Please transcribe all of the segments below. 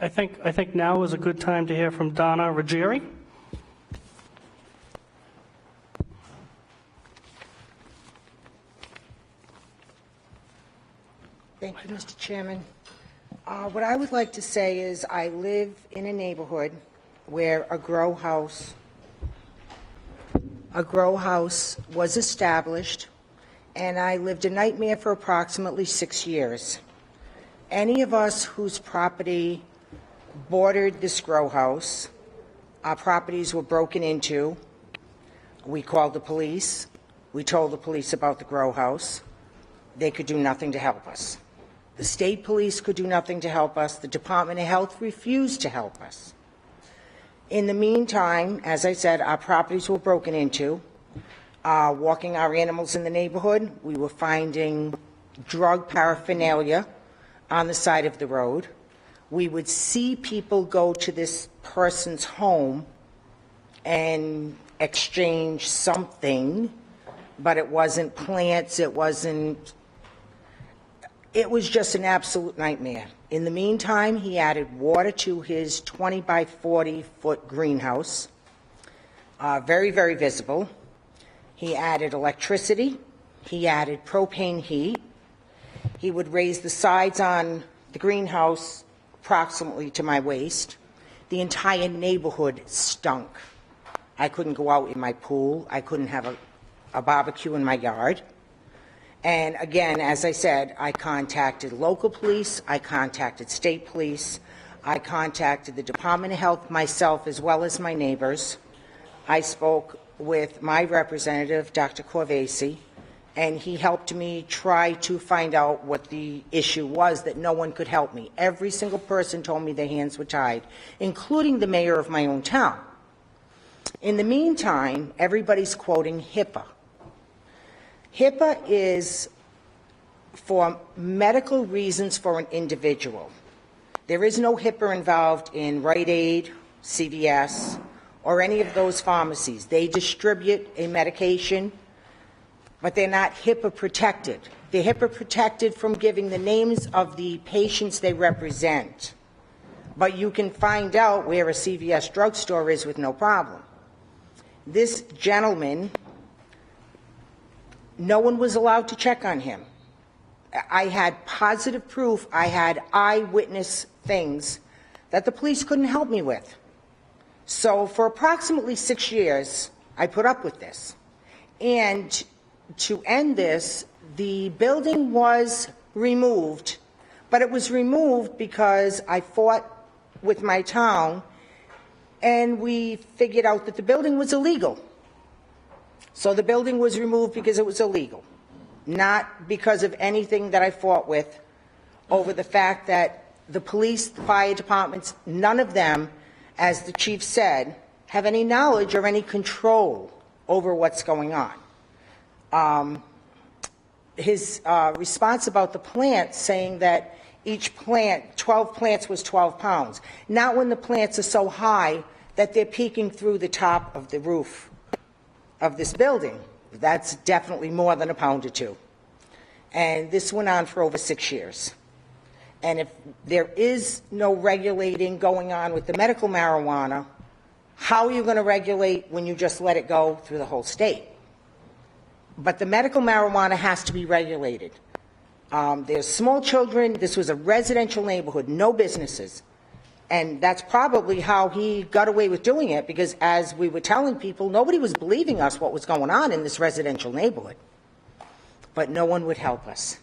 I think now is a good time to hear from Donna Ruggeri. Thank you, Mr. Chairman. What I would like to say is I live in a neighborhood where a grow house was established, and I lived a nightmare for approximately 6 years. Any of us whose property bordered this grow house, our properties were broken into. We called the police. We told the police about the grow house. They could do nothing to help us. The state police could do nothing to help us. The Department of Health refused to help us. In the meantime, as I said, our properties were broken into. Walking our animals in the neighborhood, we were finding drug paraphernalia on the side of the road. We would see people go to this person's home and exchange something, but it wasn't plants, it was just an absolute nightmare. In the meantime, he added water to his 20 by 40 foot greenhouse, very, very visible. He added electricity. He added propane heat. He would raise the sides on the greenhouse approximately to my waist. The entire neighborhood stunk. I couldn't go out in my pool. I couldn't have a barbecue in my yard. And again, as I said, I contacted local police, I contacted state police, I contacted the Department of Health myself as well as my neighbors. I spoke with my representative, Dr. Corvasi, and he helped me try to find out what the issue was, that no one could help me. Every single person told me their hands were tied, including the mayor of my own town. In the meantime, everybody's quoting HIPAA. HIPAA is for medical reasons for an individual. There is no HIPAA involved in Rite Aid, CVS, or any of those pharmacies. They distribute a medication, but they're not HIPAA protected. They're HIPAA protected from giving the names of the patients they represent. But you can find out where a CVS drugstore is with no problem. This gentleman, no one was allowed to check on him. I had positive proof, I had eyewitness things that the police couldn't help me with. So for approximately 6 years, I put up with this. And to end this, the building was removed, but it was removed because I fought with my town and we figured out that the building was illegal. So the building was removed because it was illegal, not because of anything that I fought with over the fact that the police, the fire departments, none of them, as the chief said, have any knowledge or any control over what's going on. His response about the plants, saying that each plant, 12 plants was 12 pounds. Not when the plants are so high that they're peeking through the top of the roof of this building. That's definitely more than a pound or two. And this went on for over 6 years. And if there is no regulating going on with the medical marijuana, how are you going to regulate when you just let it go through the whole state? But the medical marijuana has to be regulated. There's small children. This was a residential neighborhood, no businesses. And that's probably how he got away with doing it, because as we were telling people, nobody was believing us what was going on in this residential neighborhood. But no one would help us.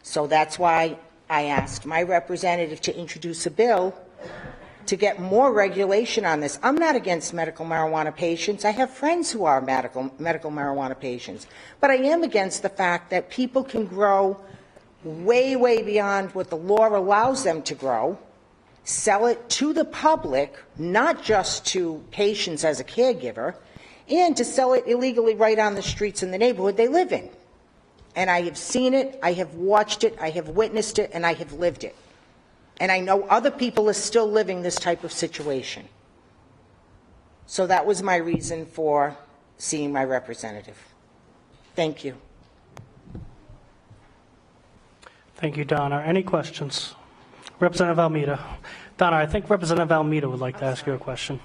So that's why I asked my representative to introduce a bill to get more regulation on this. I'm not against medical marijuana patients. I have friends who are medical marijuana patients. But I am against the fact that people can grow way, way beyond what the law allows them to grow, sell it to the public, not just to patients as a caregiver, and to sell it illegally right on the streets in the neighborhood they live in. And I have seen it, I have watched it, I have witnessed it, and I have lived it. And I know other people are still living this type of situation. So that was my reason for seeing my representative. Thank you. Thank you, Donna. Any questions? Representative Almeida. Donna, I think Representative Almeida would like to ask you a question.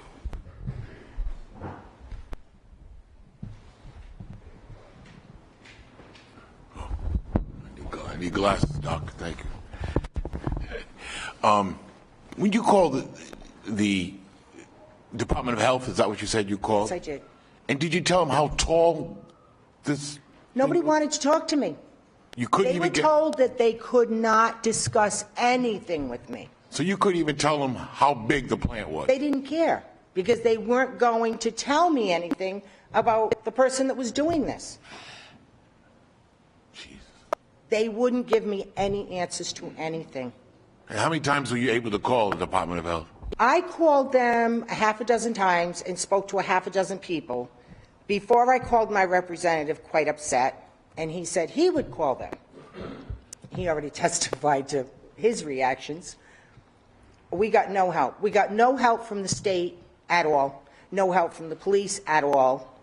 I need glasses, Doc. Thank you. When you called the Department of Health, is that what you said you called? Yes, I did. And did you tell them how tall this? Nobody wanted to talk to me. You couldn't They even were get. told that they could not discuss anything with me. So you couldn't even tell them how big the plant was. They didn't care because they weren't going to tell me anything about the person that was doing this. Jesus. They wouldn't give me any answers to anything. And how many times were you able to call the Department of Health? I called them a half a dozen times and spoke to a half a dozen people before I called my representative, quite upset, and he said he would call them. He already testified to his reactions. We got no help. We got no help from the state at all, no help from the police at all.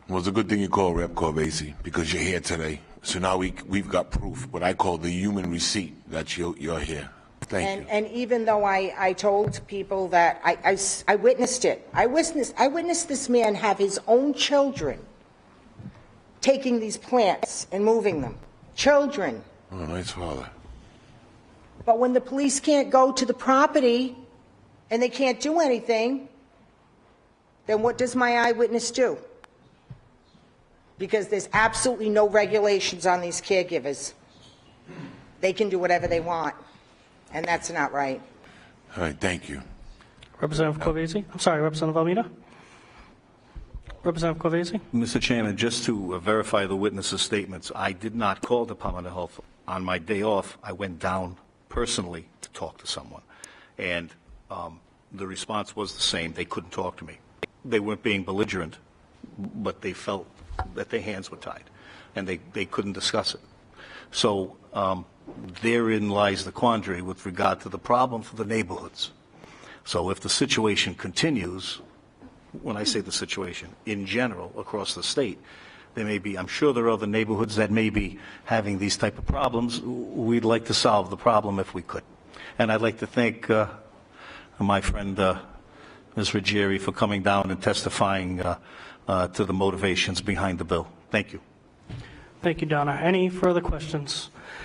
Well, it's a good thing you called Rep. Corbasi because you're here today. So now we've got proof, what I call the human receipt that you're here. Thank you. And even though I told people that I witnessed it, I witnessed this man have his own children taking these plants and moving them. Children. Oh, nice father. But when the police can't go to the property and they can't do anything, then what does my eyewitness do? Because there's absolutely no regulations on these caregivers. They can do whatever they want, and that's not right. All right, thank you. Representative Corbasi. I'm sorry, Representative Almeida. Representative Corbasi. Mr. Chairman, just to verify the witness's statements, I did not call Department of Health. On my day off, I went down personally to talk to someone, and the response was the same. They couldn't talk to me. They weren't being belligerent, but they felt that their hands were tied, and they couldn't discuss it. So therein lies the quandary with regard to the problem for the neighborhoods. So if the situation continues, when I say the situation, in general, across the state, there may be, I'm sure there are other neighborhoods that may be having these type of problems. We'd like to solve the problem if we could. And I'd like to thank my friend, Ms. Ruggeri, for coming down and testifying to the motivations behind the bill. Thank you. Thank you, Donna. Any further questions?